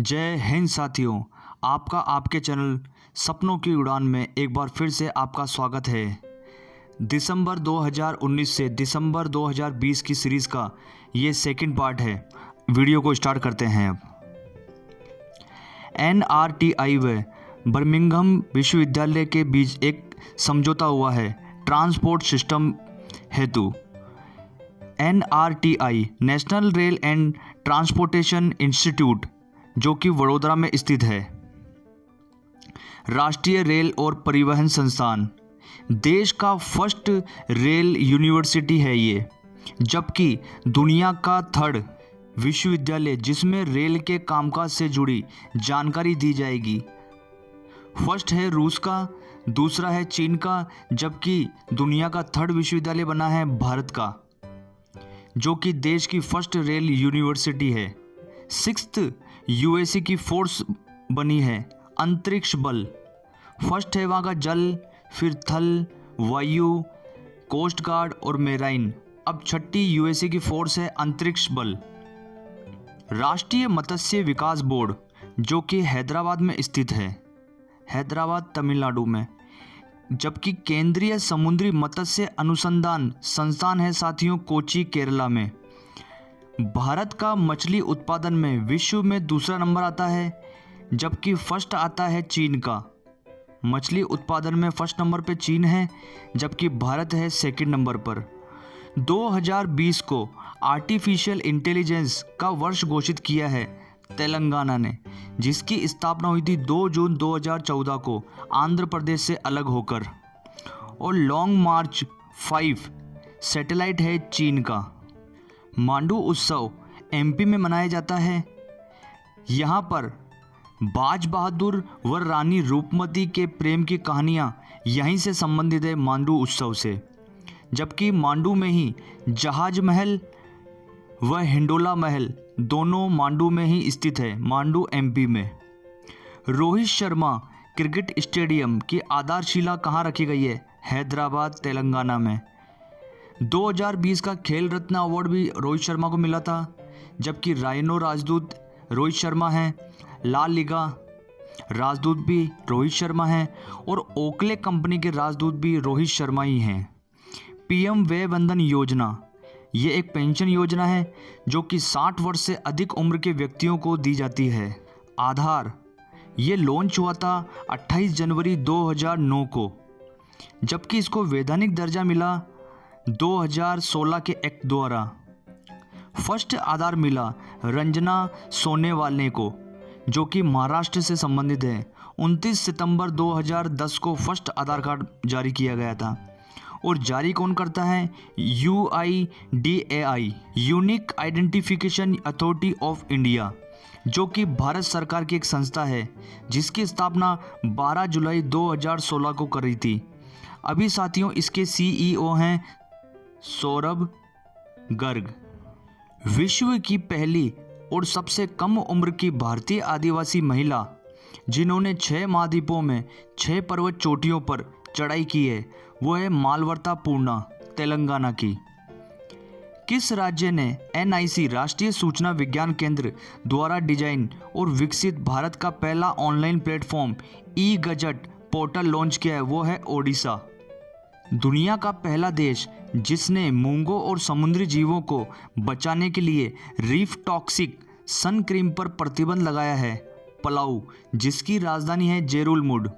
जय हिंद साथियों, आपका आपके चैनल सपनों की उड़ान में एक बार फिर से आपका स्वागत है। दिसंबर 2019 से दिसंबर 2020 की सीरीज़ का ये सेकंड पार्ट है। वीडियो को स्टार्ट करते हैं अब। NRTI व बर्मिंघम विश्वविद्यालय के बीच एक समझौता हुआ है ट्रांसपोर्ट सिस्टम हेतु। NRTI national rail and transportation institute जो कि वडोदरा में स्थित है, राष्ट्रीय रेल और परिवहन संस्थान, देश का फर्स्ट रेल यूनिवर्सिटी है ये, जबकि दुनिया का थर्ड विश्वविद्यालय जिसमें रेल के कामकाज से जुड़ी जानकारी दी जाएगी। फर्स्ट है रूस का, दूसरा है चीन का, जबकि दुनिया का थर्ड विश्वविद्यालय बना है भारत का, जो कि देश की फर्स्ट रेल यूनिवर्सिटी है। सिक्स्थ यूएसए की फोर्स बनी है अंतरिक्ष बल। फर्स्ट है वहाँ का जल, फिर थल, वायु, कोस्ट गार्ड और मेराइन। अब छठी यूएसए की फोर्स है अंतरिक्ष बल। राष्ट्रीय मत्स्य विकास बोर्ड जो कि हैदराबाद में स्थित है, हैदराबाद तमिलनाडु में, जबकि केंद्रीय समुद्री मत्स्य अनुसंधान संस्थान है साथियों कोच्चि केरला में। भारत का मछली उत्पादन में विश्व में दूसरा नंबर आता है, जबकि फर्स्ट आता है चीन का। मछली उत्पादन में फर्स्ट नंबर पे चीन है, जबकि भारत है सेकंड नंबर पर। 2020 को आर्टिफिशियल इंटेलिजेंस का वर्ष घोषित किया है तेलंगाना ने, जिसकी स्थापना हुई थी 2 जून 2014 को आंध्र प्रदेश से अलग होकर। और लॉन्ग मार्च 5 सैटेलाइट है चीन का। मांडू उत्सव MP में मनाया जाता है। यहाँ पर बाज बहादुर व रानी रूपमती के प्रेम की कहानियाँ यहीं से संबंधित है मांडू उत्सव से, जबकि मांडू में ही जहाज महल व हिंडोला महल दोनों मांडू में ही स्थित है, मांडू MP में। रोहित शर्मा क्रिकेट स्टेडियम की आधारशिला कहाँ रखी गई है? हैदराबाद तेलंगाना में। 2020 का खेल रत्न अवार्ड भी रोहित शर्मा को मिला था, जबकि राइनो राजदूत रोहित शर्मा हैं, लाल लीगा राजदूत भी रोहित शर्मा हैं और ओकले कंपनी के राजदूत भी रोहित शर्मा ही हैं। PM वय वंदन योजना, ये एक पेंशन योजना है जो कि 60 वर्ष से अधिक उम्र के व्यक्तियों को दी जाती है। आधार, ये लॉन्च हुआ था 28 जनवरी 2009 को, जबकि इसको वैधानिक दर्जा मिला 2016 के एक्ट द्वारा। फर्स्ट आधार मिला रंजना सोनेवाल को, जो कि महाराष्ट्र से संबंधित है। 29 सितंबर 2010 को फर्स्ट आधार कार्ड जारी किया गया था। और जारी कौन करता है? UIDAI unique identification authority of India, जो कि भारत सरकार की एक संस्था है, जिसकी स्थापना 12 जुलाई 2016 को करी थी। अभी साथियों इसके CEO हैं सौरभ गर्ग। विश्व की पहली और सबसे कम उम्र की भारतीय आदिवासी महिला जिन्होंने 6 महाद्वीपों में 6 पर्वत चोटियों पर चढ़ाई की है, वो है मालवरता पूर्णा, तेलंगाना की। किस राज्य ने NIC राष्ट्रीय सूचना विज्ञान केंद्र द्वारा डिजाइन और विकसित भारत का पहला ऑनलाइन प्लेटफॉर्म ई-गजट पोर्टल लॉन्च किया है? वो है ओडिशा। दुनिया का पहला देश जिसने मूंगों और समुद्री जीवों को बचाने के लिए रीफ टॉक्सिक सन क्रीम पर प्रतिबंध लगाया है, पलाऊ, जिसकी राजधानी है जेरुलमुड।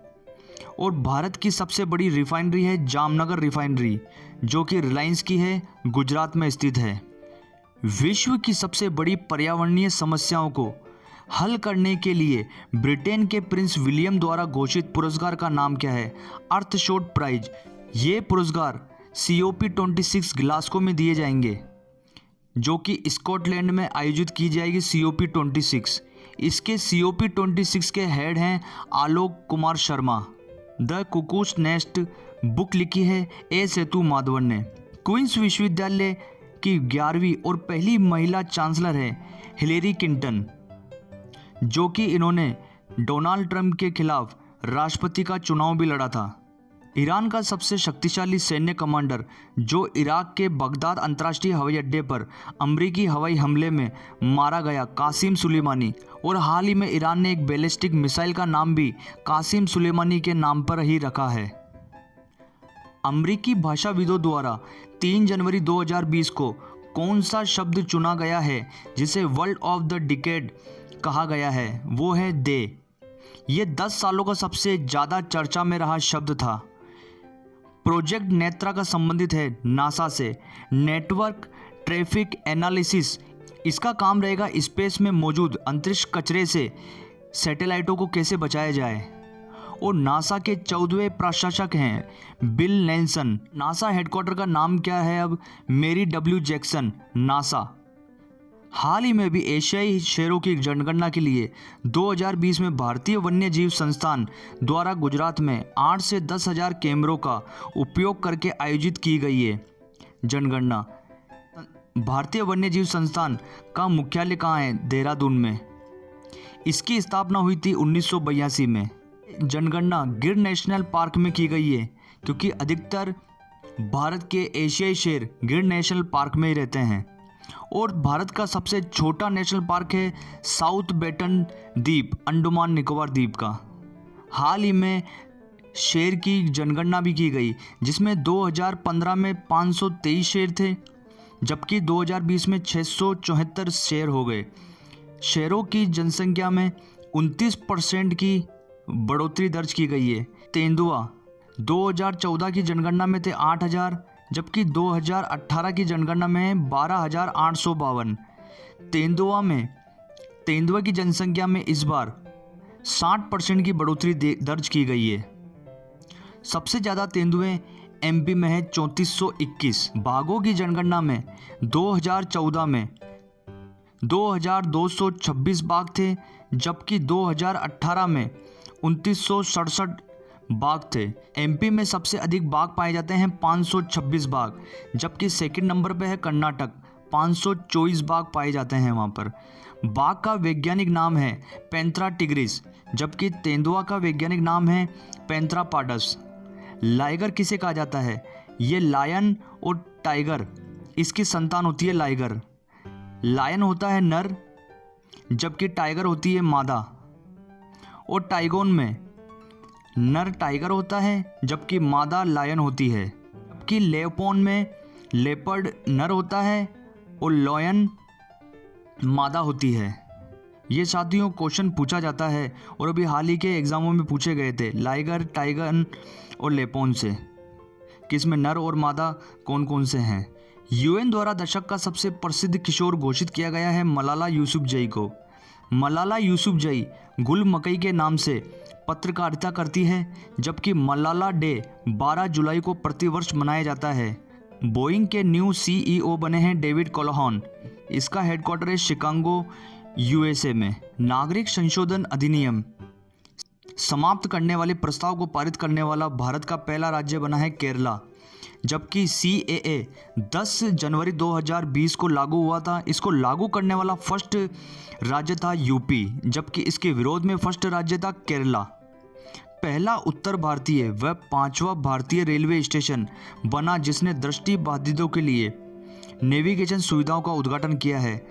और भारत की सबसे बड़ी रिफाइनरी है जामनगर रिफाइनरी, जो कि रिलायंस की है, गुजरात में स्थित है। विश्व की सबसे बड़ी पर्यावरणीय समस्याओं को हल करने के लिए ब्रिटेन के प्रिंस विलियम द्वारा घोषित पुरस्कार का नाम क्या है? Earthshot prize. ये पुरस्कार COP26 ग्लासगो में दिए जाएंगे, जो कि स्कॉटलैंड में आयोजित की जाएगी COP26। इसके COP26 के हेड हैं Alok Kumar Sharma. The Cuckoo's Nest book लिखी है A सेतु माधवन ने। क्वींस विश्वविद्यालय की 11वीं और पहली महिला चांसलर है हिलेरी क्लिंटन, जो कि इन्होंने डोनाल्ड ट्रंप के खिलाफ राष्ट्रपति का चुनाव भी लड़ा था। ईरान का सबसे शक्तिशाली सैन्य कमांडर जो इराक के बगदाद अंतर्राष्ट्रीय हवाई अड्डे पर अमेरिकी हवाई हमले में मारा गया, कासिम सुलेमानी। और हाल ही में ईरान ने एक बैलिस्टिक मिसाइल का नाम भी कासिम सुलेमानी के नाम पर ही रखा है। अमेरिकी भाषाविदों द्वारा 3 जनवरी 2020 को कौन सा शब्द चुना गया है जिसे वर्ड ऑफ द डिकेड कहा गया है, वो है दे। ये 10 सालों का सबसे ज़्यादा चर्चा में रहा शब्द था। प्रोजेक्ट नेत्रा का संबंधित है नासा से। नेटवर्क ट्रैफिक एनालिसिस, इसका काम रहेगा स्पेस में मौजूद अंतरिक्ष कचरे से सैटेलाइटों को कैसे बचाया जाए। और नासा के 14वें प्रशासक हैं बिल नेल्सन। नासा हेडक्वार्टर का नाम क्या है अब? मेरी डब्ल्यू जैक्सन नासा। हाल ही में भी एशियाई शेरों की जनगणना के लिए 2020 में भारतीय वन्य जीव संस्थान द्वारा गुजरात में 8 से 10 हज़ार कैमरों का उपयोग करके आयोजित की गई है जनगणना। भारतीय वन्य जीव संस्थान का मुख्यालय कहाँ है? देहरादून में। इसकी स्थापना हुई थी 1982 में। जनगणना गिर नेशनल पार्क में की गई है क्योंकि अधिकतर भारत के एशियाई शेर गिर नेशनल पार्क में ही रहते हैं। और भारत का सबसे छोटा नेशनल पार्क है साउथ बेटन द्वीप, अंडमान निकोबार द्वीप का। हाल ही में शेर की जनगणना भी की गई जिसमें 2015 में 523 शेर थे, जबकि 2020 में 674 शेर हो गए। शेरों की जनसंख्या में 29% की बढ़ोतरी दर्ज की गई है। तेंदुआ 2014 की जनगणना में थे 8,000, जबकि 2018 की जनगणना में 12,852। तेंदुआ की जनसंख्या में इस बार 60% की बढ़ोतरी दर्ज की गई है। सबसे ज़्यादा तेंदुए एमपी में है 3421। बाघों की जनगणना में 2014 में 2226 बाघ थे, जबकि 2018 में 2967 बाघ थे। एमपी में सबसे अधिक बाघ पाए जाते हैं 526 बाघ, जबकि सेकंड नंबर पे है कर्नाटक, 524 बाघ पाए जाते हैं वहाँ पर। बाघ का वैज्ञानिक नाम है पैंथेरा टिग्रिस, जबकि तेंदुआ का वैज्ञानिक नाम है पैंथेरा पार्डस। लाइगर किसे कहा जाता है? ये लायन और टाइगर, इसकी संतान होती है लाइगर। लायन होता है नर, जबकि टाइगर होती है मादा। और टाइगोन में नर टाइगर होता है जबकि मादा लायन होती है। जबकि लेपोन में लेपर्ड नर होता है और लॉयन मादा होती है। ये साथियों क्वेश्चन पूछा जाता है और अभी हाल ही के एग्जामों में पूछे गए थे लाइगर, टाइगर और लेपोन से, किसमें नर और मादा कौन कौन से हैं। यूएन द्वारा दशक का सबसे प्रसिद्ध किशोर घोषित किया गया है मलाला यूसुफजई को। मलाला यूसुफजई गुल मकई के नाम से पत्रकारिता करती है, जबकि मलाला डे 12 जुलाई को प्रतिवर्ष मनाया जाता है। बोइंग के न्यू सीईओ बने हैं डेविड कोल्होन। इसका हेडक्वार्टर है शिकागो, यूएसए में। नागरिक संशोधन अधिनियम समाप्त करने वाले प्रस्ताव को पारित करने वाला भारत का पहला राज्य बना है केरला, जबकि सीएए 10 जनवरी 2020 को लागू हुआ था। इसको लागू करने वाला फर्स्ट राज्य था यूपी, जबकि इसके विरोध में फर्स्ट राज्य था केरला। पहला उत्तर भारतीय व 5वां भारतीय रेलवे स्टेशन बना जिसने दृष्टिबाधितों के लिए नेविगेशन सुविधाओं का उद्घाटन किया है,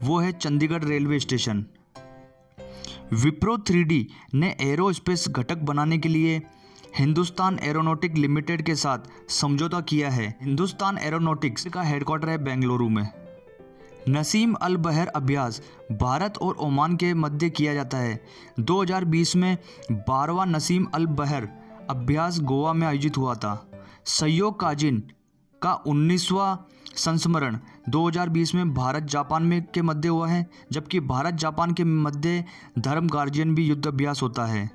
वो है Chandigarh railway station. Wipro 3D ने एरोस्पेस घटक बनाने के लिए हिंदुस्तान एरोनॉटिक लिमिटेड के साथ समझौता किया है। हिंदुस्तान एरोनॉटिक्स का हेडक्वार्टर है बेंगलुरु में। नसीम अल बहर अभ्यास भारत और ओमान के मध्य किया जाता है। 2020 में 12वां नसीम अल बहर अभ्यास गोवा में आयोजित हुआ था। सहयोग काजिन का 19वां संस्मरण 2020 में भारत जापान में के मध्य हुआ है, जबकि भारत जापान के मध्य धर्म गार्जियन भी युद्ध अभ्यास होता है।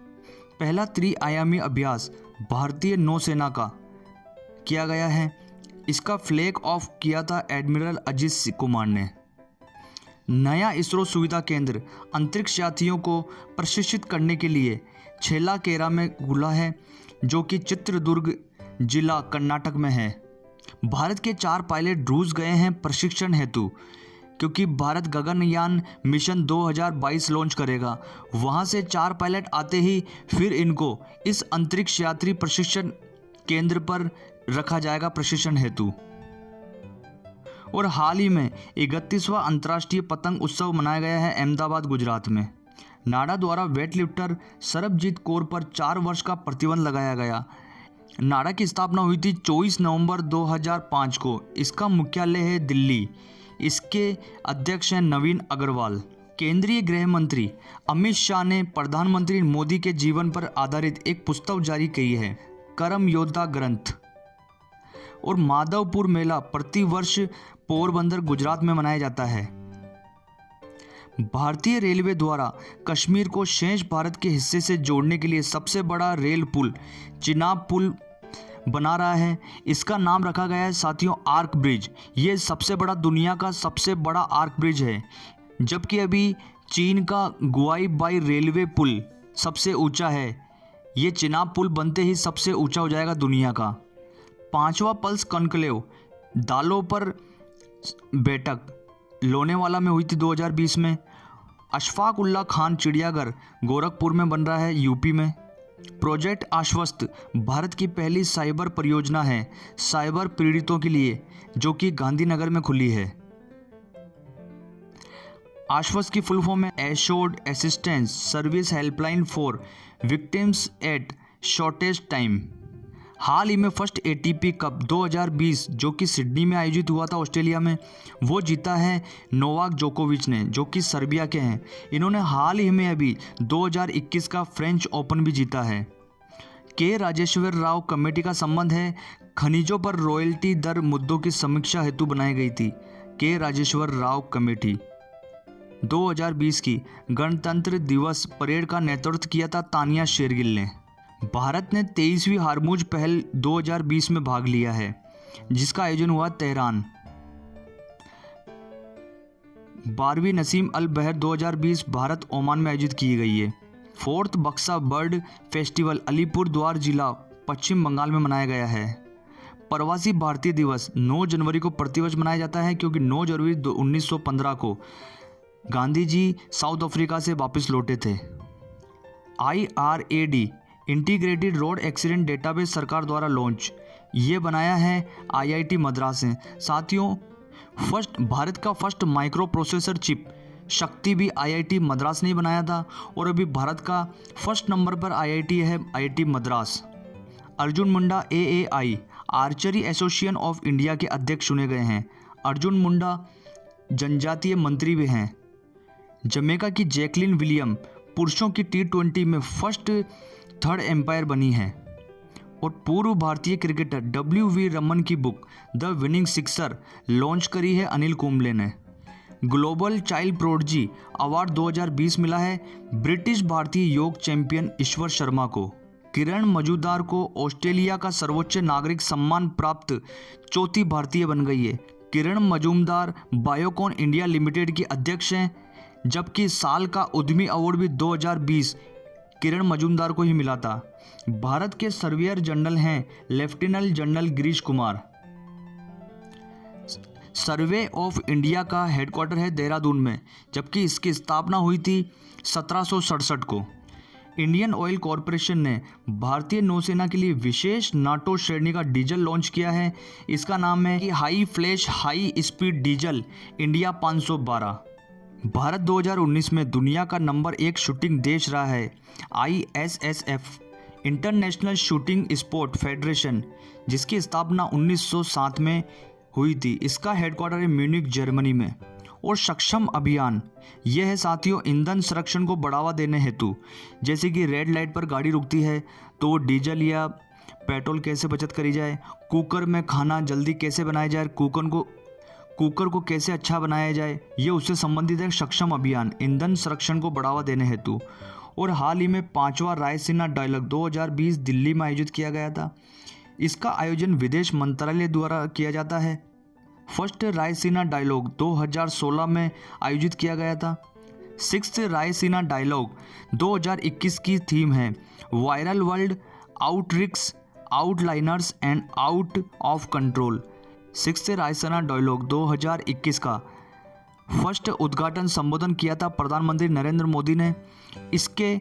पहला त्रिआयामी अभ्यास भारतीय नौसेना का किया गया है। इसका फ्लैग ऑफ किया था एडमिरल अजीत कुमार ने। नया इसरो सुविधा केंद्र अंतरिक्ष यात्रियों को प्रशिक्षित करने के लिए छेलाकेरा में खुला है, जो कि चित्रदुर्ग जिला कर्नाटक में है। भारत के 4 पायलट रूस गए हैं प्रशिक्षण हेतु, क्योंकि भारत गगनयान मिशन 2022 लॉन्च करेगा। वहां से 4 पायलट आते ही फिर इनको इस अंतरिक्ष यात्री प्रशिक्षण केंद्र पर रखा जाएगा प्रशिक्षण हेतु। और हाल ही में 31वां अंतर्राष्ट्रीय पतंग उत्सव मनाया गया है अहमदाबाद, गुजरात में। नाडा द्वारा वेटलिफ्टर सरबजीत कौर पर 4 वर्ष का प्रतिबंध लगाया गया। नाडा की स्थापना हुई थी 24 नवंबर 2005 को। इसका मुख्यालय है दिल्ली। इसके अध्यक्ष हैं नवीन अग्रवाल। केंद्रीय गृह मंत्री अमित शाह ने प्रधानमंत्री मोदी के जीवन पर आधारित एक पुस्तक जारी की है, कर्म योद्धा ग्रंथ। और माधवपुर मेला प्रतिवर्ष पोरबंदर, गुजरात में मनाया जाता है। भारतीय रेलवे द्वारा कश्मीर को शेष भारत के हिस्से से जोड़ने के लिए सबसे बड़ा रेल पुल चिनाब पुल बना रहा है। इसका नाम रखा गया है साथियों आर्क ब्रिज। ये सबसे बड़ा, दुनिया का सबसे बड़ा आर्क ब्रिज है, जबकि अभी चीन का गुआई बाई रेलवे पुल सबसे ऊंचा है। ये चिनाब पुल बनते ही सबसे ऊंचा हो जाएगा दुनिया का। 5वां पल्स कॉन्क्लेव दालों पर बैठक लोनेवाला में हुई थी 2020 में। अशफाक उल्लाह खान चिड़ियाघर गोरखपुर में बन रहा है, यूपी में। प्रोजेक्ट आश्वस्त भारत की पहली साइबर परियोजना है साइबर पीड़ितों के लिए, जो कि गांधीनगर में खुली है। आश्वस्त की फुल फॉर्म है assured assistance service helpline for victims at shortest time. हाल ही में फर्स्ट एटीपी कप 2020 जो कि सिडनी में आयोजित हुआ था ऑस्ट्रेलिया में, वो जीता है नोवाक जोकोविच ने, जो कि सर्बिया के हैं। इन्होंने हाल ही में अभी 2021 का फ्रेंच ओपन भी जीता है। के राजेश्वर राव कमेटी का संबंध है खनिजों पर रॉयल्टी दर मुद्दों की समीक्षा हेतु बनाई गई थी। के राजेश्वर राव कमेटी 2020 की गणतंत्र दिवस परेड का नेतृत्व किया था तानिया शेरगिल ने। भारत ने 23वीं हारमूज पहल 2020 में भाग लिया है, जिसका आयोजन हुआ तेहरान। 12वीं नसीम अल बहर 2020 भारत ओमान में आयोजित की गई है। 4th बक्सा बर्ड फेस्टिवल अलीपुर द्वार जिला पश्चिम बंगाल में मनाया गया है। प्रवासी भारतीय दिवस 9 जनवरी को प्रतिवर्ष मनाया जाता है, क्योंकि 9 जनवरी 1915 को गांधी जी साउथ अफ्रीका से वापस लौटे थे। IRAD integrated road accident database सरकार द्वारा लॉन्च। ये बनाया है IIT मद्रास ने। साथियों भारत का फर्स्ट माइक्रो प्रोसेसर चिप शक्ति भी IIT मद्रास ने ही बनाया था। और अभी भारत का फर्स्ट नंबर पर IIT है IIT Madras. Arjun Munda AAI archery association of India के अध्यक्ष चुने गए हैं। अर्जुन मुंडा जनजातीय मंत्री भी हैं। जमैका की जैकलिन विलियम पुरुषों की T20 में फर्स्ट 3rd एम्पायर बनी है। और पूर्व भारतीय क्रिकेटर WV रमन की book the winning sixer launch करी है अनिल कुंबले ने। ग्लोबल चाइल्ड प्रोडजी अवार्ड 2020 मिला है ब्रिटिश भारतीय योग चैंपियन ईश्वर शर्मा को। किरण मजूमदार को ऑस्ट्रेलिया का सर्वोच्च नागरिक सम्मान प्राप्त 4थी भारतीय बन गई है। किरण मजूमदार बायोकॉन इंडिया लिमिटेड की अध्यक्ष हैं, जबकि साल का उद्यमी अवार्ड भी 2020 किरण मजूमदार को ही मिला था। भारत के सर्वेयर जनरल हैं lieutenant general Girish Kumar. Survey of India का हेडक्वार्टर है देहरादून में, जबकि इसकी स्थापना हुई थी 1767 को। इंडियन ऑयल कॉरपोरेशन ने भारतीय नौसेना के लिए विशेष नाटो श्रेणी का डीजल लॉन्च किया है। इसका नाम है high flash high speed diesel India 512। Bharat 2019 में दुनिया का नंबर 1 शूटिंग देश रहा है। ISSF international shooting sport federation, जिसकी स्थापना 1907 में हुई थी। इसका हेडक्वार्टर है म्यूनिक, जर्मनी में। और सक्षम अभियान यह है साथियों ईंधन संरक्षण को बढ़ावा देने हेतु, जैसे कि रेड लाइट पर गाड़ी रुकती है तो डीजल या पेट्रोल कैसे बचत करी जाए, कुकर में खाना जल्दी कैसे बनाया जाए, कुकर को कैसे अच्छा बनाया जाए, ये उससे संबंधित है सक्षम अभियान ईंधन संरक्षण को बढ़ावा देने हेतु। और हाल ही में 5वां रायसीना डायलॉग 2020 दिल्ली में आयोजित किया गया था। इसका आयोजन विदेश मंत्रालय द्वारा किया जाता है। फर्स्ट रायसीना डायलॉग 2016 में आयोजित किया गया था। 6th रायसीना डायलॉग 2021 की थीम है viral world outbreaks outliers and out of control. 6th Raisina Dialogue 2021 का फर्स्ट उद्घाटन संबोधन किया था प्रधानमंत्री नरेंद्र मोदी ने। इसके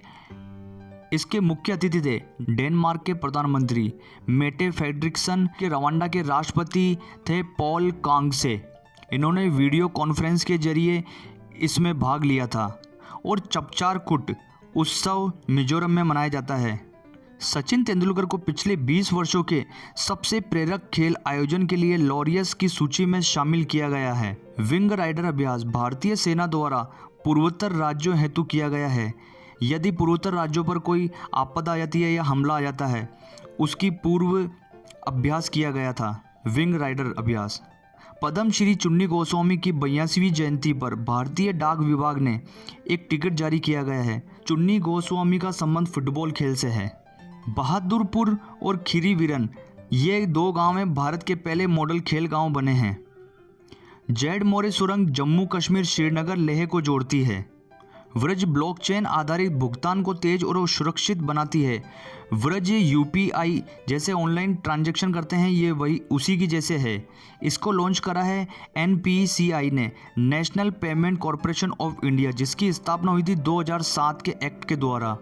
इसके मुख्य अतिथि थे डेनमार्क के प्रधानमंत्री मेटे फ्रेडरिक्सन, के रवांडा के राष्ट्रपति थे पॉल कांग्से। इन्होंने वीडियो कॉन्फ्रेंस के जरिए इसमें भाग लिया था और चपचारकुट उत्सव मिजोरम में मनाया जाता है। सचिन तेंदुलकर को पिछले 20 वर्षों के सबसे प्रेरक खेल आयोजन के लिए लॉरियस की सूची में शामिल किया गया है। विंग राइडर अभ्यास भारतीय सेना द्वारा पूर्वोत्तर राज्यों हेतु किया गया है। यदि पूर्वोत्तर राज्यों पर कोई आपदा आ जाती है या हमला आ जाता है, उसकी पूर्व अभ्यास किया गया था विंग राइडर अभ्यास। पद्मश्री चुन्नी गोस्वामी की 82वीं जयंती पर भारतीय डाक विभाग ने एक टिकट जारी किया गया है। चुन्नी गोस्वामी का संबंध फुटबॉल खेल से है। बहादुरपुर और खीरीवीरन ये 2 गांव में भारत के पहले मॉडल खेल गांव बने हैं। जेड मोरे सुरंग जम्मू कश्मीर श्रीनगर लेह को जोड़ती है। व्रज ब्लॉकचेन आधारित भुगतान को तेज और सुरक्षित बनाती है। व्रज यूपीआई जैसे ऑनलाइन ट्रांजैक्शन करते हैं, ये वही उसी की जैसे है। इसको लॉन्च करा है एनपीसीआई ने, national payment corporation of India, जिसकी स्थापना हुई थी 2007 के एक्ट के द्वारा।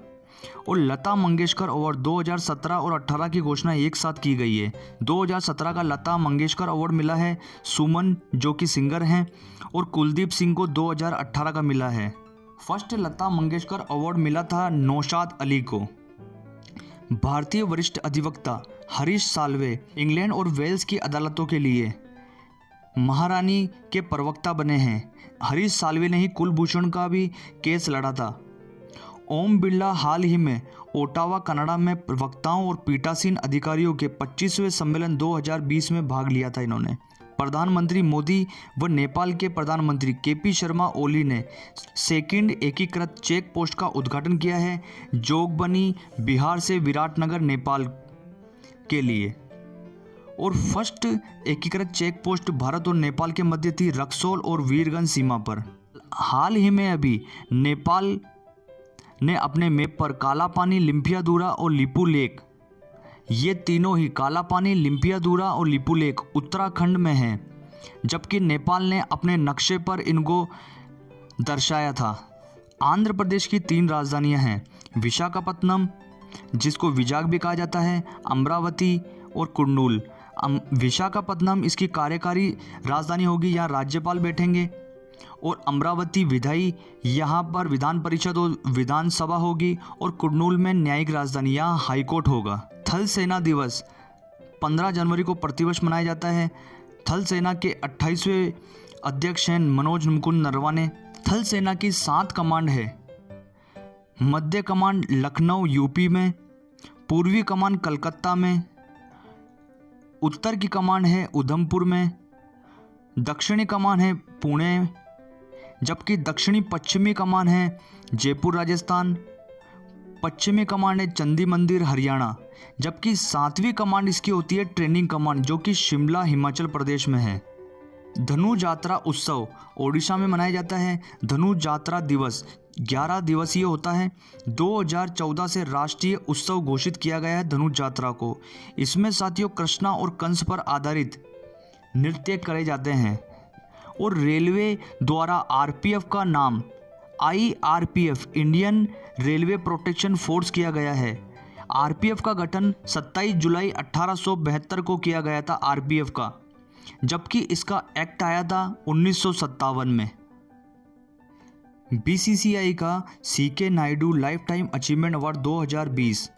और लता मंगेशकर अवार्ड 2017 और 18 की घोषणा एक साथ की गई है। 2017 का लता मंगेशकर अवार्ड मिला है सुमन, जो कि सिंगर हैं, और कुलदीप सिंह को 2018 का मिला है। फर्स्ट लता मंगेशकर अवार्ड मिला था नौशाद अली को। भारतीय वरिष्ठ अधिवक्ता हरीश साल्वे इंग्लैंड और वेल्स की अदालतों के लिए महारानी के प्रवक्ता बने हैं। हरीश साल्वे ने ही कुलभूषण का भी केस लड़ा था। ओम बिरला हाल ही में ओटावा कनाडा में प्रवक्ताओं और पीठासीन अधिकारियों के 25वें सम्मेलन 2020 में भाग लिया था इन्होंने। प्रधानमंत्री मोदी व नेपाल के प्रधानमंत्री केपी शर्मा ओली ने सेकंड एकीकृत चेक पोस्ट का उद्घाटन किया है, जोगबनी बिहार से विराटनगर नेपाल के लिए। और फर्स्ट एकीकृत चेक पोस्ट भारत और नेपाल के मध्य थी रक्सौल और वीरगंज सीमा पर। हाल ही में अभी नेपाल ने अपने मैप पर काला पानी, लिम्पियादुरा और लिपू लेक, ये तीनों ही काला पानी, लिम्पियादुरा और लिपू लेक उत्तराखंड में हैं, जबकि नेपाल ने अपने नक्शे पर इनको दर्शाया था। आंध्र प्रदेश की 3 राजधानियां हैं, विशाखापत्तनम जिसको विजाग भी कहा जाता है, अमरावती और कुर्नूल। विशाखापत्तनम इसकी कार्यकारी राजधानी होगी, यहाँ राज्यपाल बैठेंगे। और अमरावती विधायी, यहाँ पर विधान परिषद और विधानसभा होगी। और कुर्नूल में न्यायिक राजधानी, यहाँ हाईकोर्ट होगा। थल सेना दिवस 15 जनवरी को प्रतिवर्ष मनाया जाता है। थल सेना के 28वें अध्यक्ष हैं मनोज मुकुंद नरवाने। थल सेना की 7 कमांड है। मध्य कमांड लखनऊ यूपी में, पूर्वी कमांड कलकत्ता में, उत्तर की कमांड है उधमपुर में, दक्षिणी कमान है पुणे, जबकि दक्षिणी पश्चिमी कमान है जयपुर राजस्थान, पश्चिमी कमांड है चंदी मंदिर हरियाणा, जबकि 7वीं कमांड इसकी होती है ट्रेनिंग कमांड, जो कि शिमला हिमाचल प्रदेश में है। धनु जात्रा उत्सव ओडिशा में मनाया जाता है। धनु जात्रा दिवस 11 दिवसीय होता है। 2014 से राष्ट्रीय उत्सव घोषित किया गया है धनु जात्रा को। इसमें साथियों कृष्णा और कंस पर आधारित नृत्य करे जाते हैं। और रेलवे द्वारा आरपीएफ का नाम आईआरपीएफ इंडियन रेलवे प्रोटेक्शन फोर्स किया गया है। आरपीएफ का गठन 27 जुलाई 1872 को किया गया था आरपीएफ का, जबकि इसका एक्ट आया था 1957 में। बीसीसीआई का C K Naidu life time achievement award 2020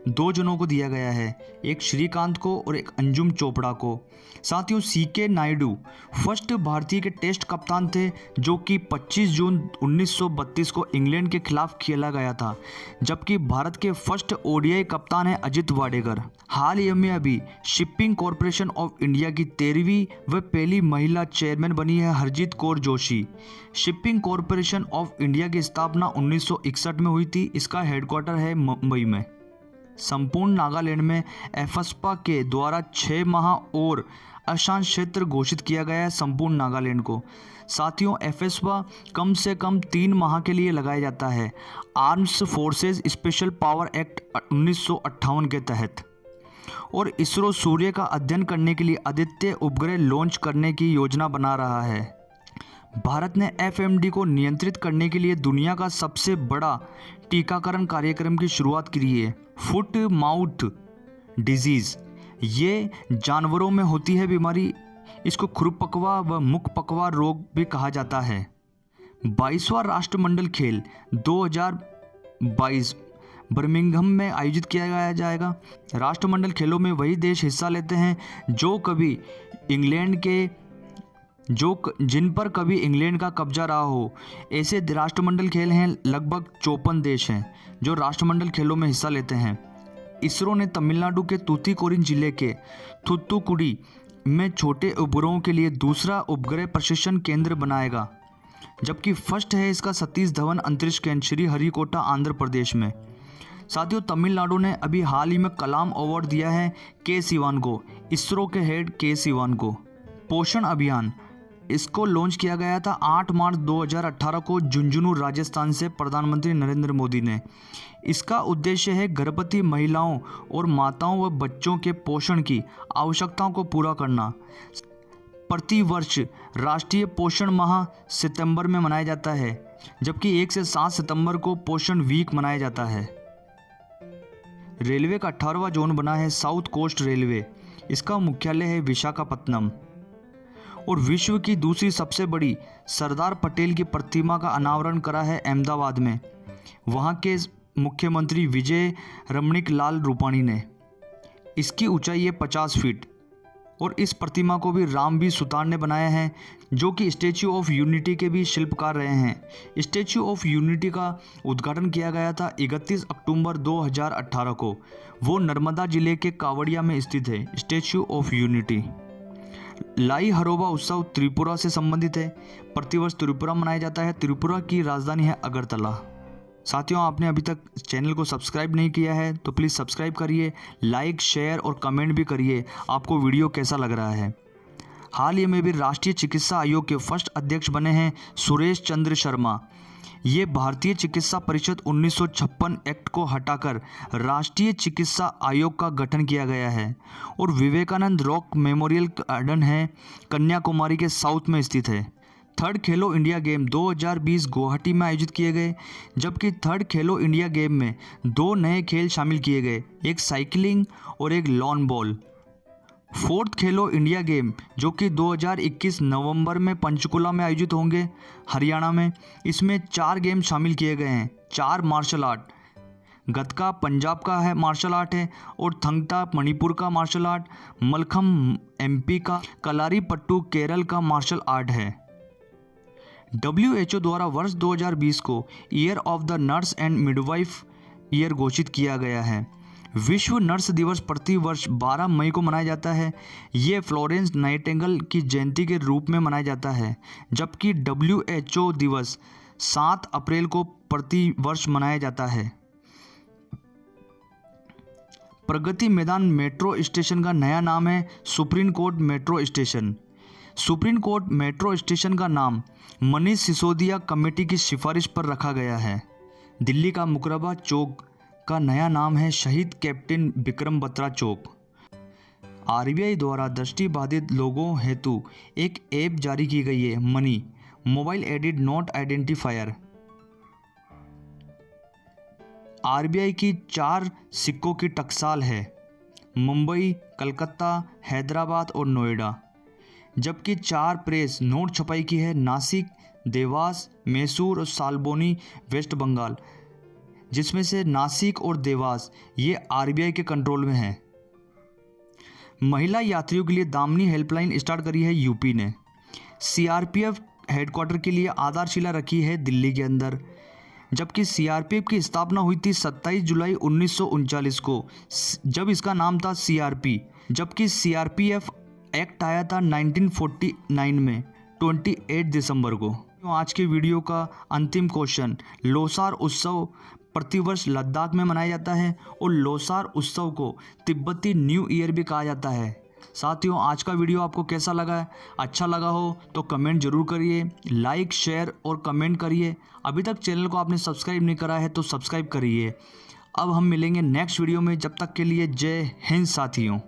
2 जनों को दिया गया है, एक श्रीकांत को और एक अंजुम चोपड़ा को। साथियों सीके नायडू फर्स्ट भारतीय के टेस्ट कप्तान थे, जो कि 25 जून 1932 को इंग्लैंड के खिलाफ खेला गया था, जबकि भारत के फर्स्ट ओडीआई कप्तान है अजित वाडेकर। हाल ही में अभी शिपिंग कॉरपोरेशन ऑफ इंडिया की 13वीं व पहली महिला चेयरमैन बनी है Harjeet Kaur Joshi. Shipping corporation of India की स्थापना 1961 में हुई थी। इसका हेडक्वार्टर है मुंबई में। संपूर्ण नागालैंड में एफस्पा के द्वारा 6 माह और अशांत क्षेत्र घोषित किया गया है संपूर्ण नागालैंड को। साथियों एफस्पा कम से कम 3 माह के लिए लगाया जाता है arms forces special power act 1958 के तहत। और इसरो सूर्य का अध्ययन करने के लिए आदित्य उपग्रह लॉन्च करने की योजना बना रहा है। भारत ने FMD को नियंत्रित करने के लिए दुनिया का सबसे बड़ा टीकाकरण कार्यक्रम की शुरुआत की है। फुट माउथ डिजीज़, ये जानवरों में होती है बीमारी। इसको खुरपकवा व मुखपकवा रोग भी कहा जाता है। 22वां राष्ट्रमंडल खेल 2022 बर्मिंघम में आयोजित किया जाएगा। राष्ट्रमंडल खेलों में वही देश हिस्सा लेते हैं जिन पर कभी इंग्लैंड का कब्जा रहा हो। ऐसे राष्ट्रमंडल खेल हैं लगभग 54 देश हैं जो राष्ट्रमंडल खेलों में हिस्सा लेते हैं। इसरो ने तमिलनाडु के तूतीकोरिन जिले के थुत्तुकुडी में छोटे उपग्रहों के लिए दूसरा उपग्रह प्रशिक्षण केंद्र बनाएगा, जबकि फर्स्ट है इसका सतीश धवन अंतरिक्ष केंद्र श्रीहरिकोटा आंध्र प्रदेश में। साथियों, तमिलनाडु ने अभी हाल ही में कलाम अवार्ड दिया है के सिवान को, इसरो के हेड के सिवान को। पोषण अभियान, इसको लॉन्च किया गया था 8 मार्च 2018 को झुंझुनू राजस्थान से प्रधानमंत्री नरेंद्र मोदी ने। इसका उद्देश्य है गर्भवती महिलाओं और माताओं व बच्चों के पोषण की आवश्यकताओं को पूरा करना। प्रतिवर्ष राष्ट्रीय पोषण माह सितंबर में मनाया जाता है, जबकि 1 से 7 सितंबर को पोषण वीक मनाया जाता है। रेलवे का 18वां जोन बना है साउथ कोस्ट रेलवे। इसका मुख्यालय है विशाखापत्तनम। और विश्व की दूसरी सबसे बड़ी सरदार पटेल की प्रतिमा का अनावरण करा है अहमदाबाद में, वहां के मुख्यमंत्री विजय रमणीक लाल रूपाणी ने। इसकी ऊंचाई है 50 फीट और इस प्रतिमा को भी राम बी सुतार ने बनाया है, जो कि स्टैच्यू ऑफ यूनिटी के भी शिल्पकार रहे हैं। स्टैच्यू ऑफ यूनिटी का उद्घाटन किया गया था 31 अक्टूबर 2018 को। वो नर्मदा जिले के कावड़िया में स्थित है स्टैच्यू ऑफ यूनिटी। लाई हरोबा उत्सव त्रिपुरा से संबंधित है। प्रतिवर्ष त्रिपुरा मनाया जाता है। त्रिपुरा की राजधानी है अगरतला। साथियों, आपने अभी तक चैनल को सब्सक्राइब नहीं किया है तो प्लीज़ सब्सक्राइब करिए, लाइक, शेयर और कमेंट भी करिए आपको वीडियो कैसा लग रहा है। हाल ही में भी राष्ट्रीय चिकित्सा आयोग के फर्स्ट अध्यक्ष बने हैं सुरेश चंद्र शर्मा। ये भारतीय चिकित्सा परिषद 1956 एक्ट को हटाकर राष्ट्रीय चिकित्सा आयोग का गठन किया गया है और विवेकानंद रॉक मेमोरियल गार्डन है कन्याकुमारी के साउथ में स्थित है। थर्ड खेलो इंडिया गेम 2020 गुवाहाटी में आयोजित किए गए, जबकि थर्ड खेलो इंडिया गेम में 2 नए खेल शामिल किए गए, एक साइकिलिंग और एक लॉन बॉल। फोर्थ खेलो इंडिया गेम जो कि 2021 नवंबर में पंचकुला में आयोजित होंगे हरियाणा में, इसमें 4 गेम शामिल किए गए हैं। 4 मार्शल आर्ट, गतका पंजाब का है मार्शल आर्ट है और थंगता मणिपुर का मार्शल आर्ट, मलखम MP का, कलारी पट्टू केरल का मार्शल आर्ट है। WHO द्वारा वर्ष 2020 को year of the nurse and midwife year घोषित किया गया है। विश्व नर्स दिवस प्रति वर्ष 12 मई को मनाया जाता है। ये फ्लोरेंस नाइटिंगेल की जयंती के रूप में मनाया जाता है, जबकि WHO दिवस 7 अप्रैल को प्रति वर्ष मनाया जाता है। प्रगति मैदान मेट्रो स्टेशन का नया नाम है supreme court metro station. Supreme court metro station का नाम मनीष सिसोदिया कमेटी की सिफारिश पर रखा गया है। दिल्ली का मुकरबा चौक का नया नाम है शहीद कैप्टन विक्रम बत्रा चौक। RBI द्वारा दृष्टिबाधित लोगों हेतु एक ऐप जारी की गई है, money mobile aided note identifier. RBI की 4 सिक्कों की टकसाल है, मुंबई, कलकत्ता, हैदराबाद और नोएडा, जबकि 4 प्रेस नोट छपाई की है, नासिक, देवास, मैसूर और सालबोनी वेस्ट बंगाल, जिसमें से नासिक और देवास ये RBI के कंट्रोल में है। महिला यात्रियों के लिए दामिनी हेल्पलाइन स्टार्ट करी है यूपी ने। CRPF हेडक्वार्टर के लिए आधारशिला रखी है दिल्ली के अंदर, जबकि CRPF की स्थापना हुई थी 27 जुलाई 1939 को, जब इसका नाम था CRP, जबकि CRPF एक्ट आया था 1949 में 28 दिसंबर को। आज के वीडियो का अंतिम क्वेश्चन, लोसार उत्सव प्रतिवर्ष लद्दाख में मनाया जाता है और लोसार उत्सव को तिब्बती न्यू ईयर भी कहा जाता है। साथियों, आज का वीडियो आपको कैसा लगा है? अच्छा लगा हो तो कमेंट जरूर करिए, लाइक, शेयर और कमेंट करिए। अभी तक चैनल को आपने सब्सक्राइब नहीं करा है तो सब्सक्राइब करिए। अब हम मिलेंगे नेक्स्ट वीडियो में, जब तक के लिए जय हिंद साथियों।